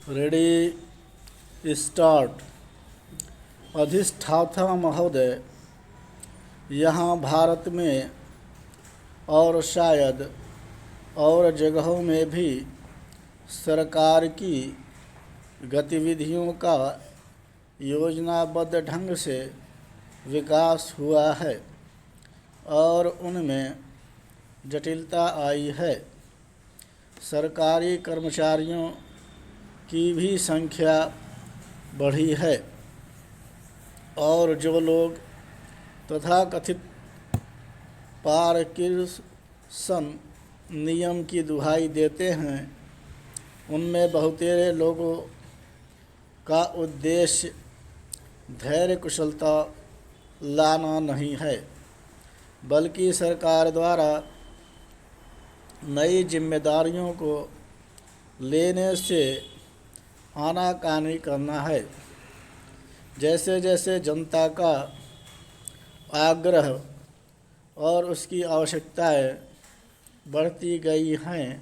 Ready start. अधिष्ठाता महोदय, यहाँ भारत में और शायद और जगहों में भी सरकार की गतिविधियों का योजनाबद्ध ढंग से विकास हुआ है और उनमें जटिलता आई है। सरकारी कर्मचारियों की भी संख्या बढ़ी है और जो लोग तथाकथित पार्किंसन नियम की दुहाई देते हैं, उनमें बहुतेरे लोगों का उद्देश्य धैर्य कुशलता लाना नहीं है, बल्कि सरकार द्वारा नई जिम्मेदारियों को लेने से आनाकानी करना है। जैसे जैसे जनता का आग्रह और उसकी आवश्यकताएं बढ़ती गई हैं,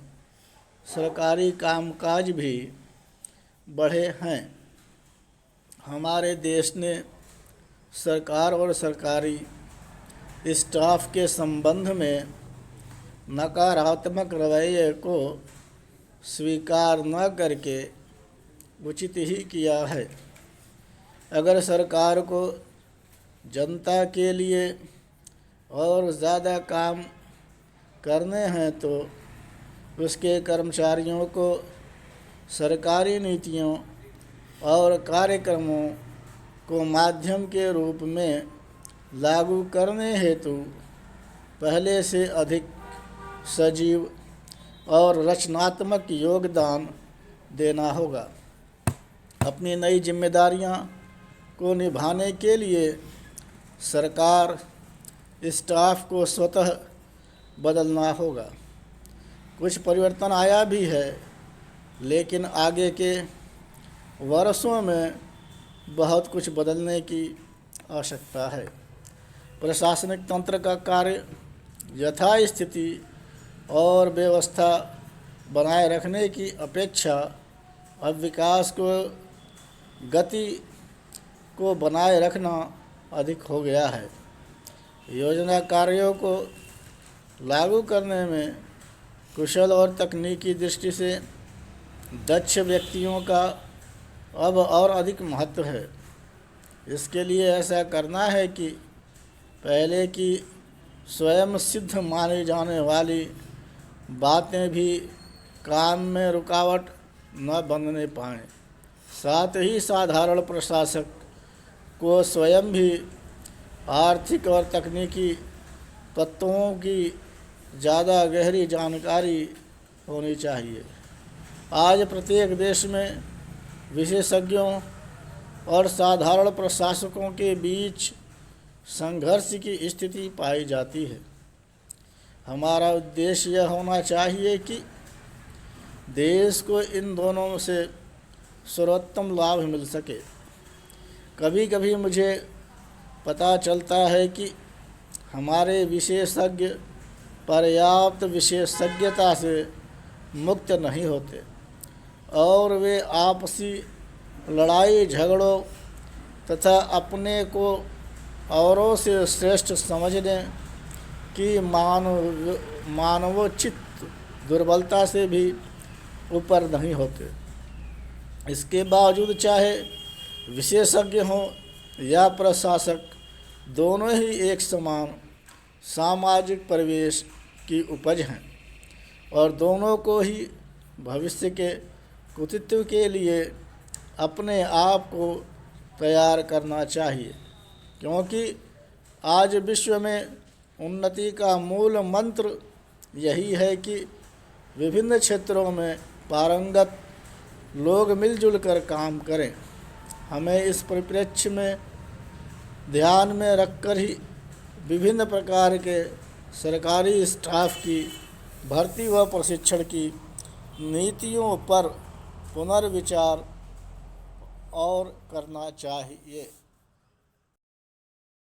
सरकारी कामकाज भी बढ़े हैं। हमारे देश ने सरकार और सरकारी स्टाफ के संबंध में नकारात्मक रवैये को स्वीकार न करके उचित ही किया है। अगर सरकार को जनता के लिए और ज़्यादा काम करने हैं तो उसके कर्मचारियों को सरकारी नीतियों और कार्यक्रमों को माध्यम के रूप में लागू करने हेतु पहले से अधिक सजीव और रचनात्मक योगदान देना होगा। अपनी नई जिम्मेदारियां को निभाने के लिए सरकार स्टाफ को स्वतः बदलना होगा। कुछ परिवर्तन आया भी है, लेकिन आगे के वर्षों में बहुत कुछ बदलने की आवश्यकता है। प्रशासनिक तंत्र का कार्य यथास्थिति और व्यवस्था बनाए रखने की अपेक्षा अब विकास को गति को बनाए रखना अधिक हो गया है। योजना कार्यों को लागू करने में कुशल और तकनीकी दृष्टि से दक्ष व्यक्तियों का अब और अधिक महत्व है। इसके लिए ऐसा करना है कि पहले की स्वयं सिद्ध मानी जाने वाली बातें भी काम में रुकावट न बनने पाएँ। साथ ही साधारण प्रशासक को स्वयं भी आर्थिक और तकनीकी तत्वों की ज़्यादा गहरी जानकारी होनी चाहिए। आज प्रत्येक देश में विशेषज्ञों और साधारण प्रशासकों के बीच संघर्ष की स्थिति पाई जाती है। हमारा उद्देश्य यह होना चाहिए कि देश को इन दोनों से सर्वोत्तम लाभ मिल सके। कभी कभी मुझे पता चलता है कि हमारे विशेषज्ञ पर्याप्त विशेषज्ञता से मुक्त नहीं होते और वे आपसी लड़ाई झगड़ों तथा अपने को औरों से श्रेष्ठ समझने की मानवोचित दुर्बलता से भी ऊपर नहीं होते। इसके बावजूद चाहे विशेषज्ञ हों या प्रशासक, दोनों ही एक समान सामाजिक परिवेश की उपज हैं और दोनों को ही भविष्य के कृतित्व के लिए अपने आप को तैयार करना चाहिए, क्योंकि आज विश्व में उन्नति का मूल मंत्र यही है कि विभिन्न क्षेत्रों में पारंगत लोग मिलजुल कर काम करें। हमें इस परिप्रेक्ष्य में ध्यान में रखकर ही विभिन्न प्रकार के सरकारी स्टाफ की भर्ती व प्रशिक्षण की नीतियों पर पुनर्विचार और करना चाहिए।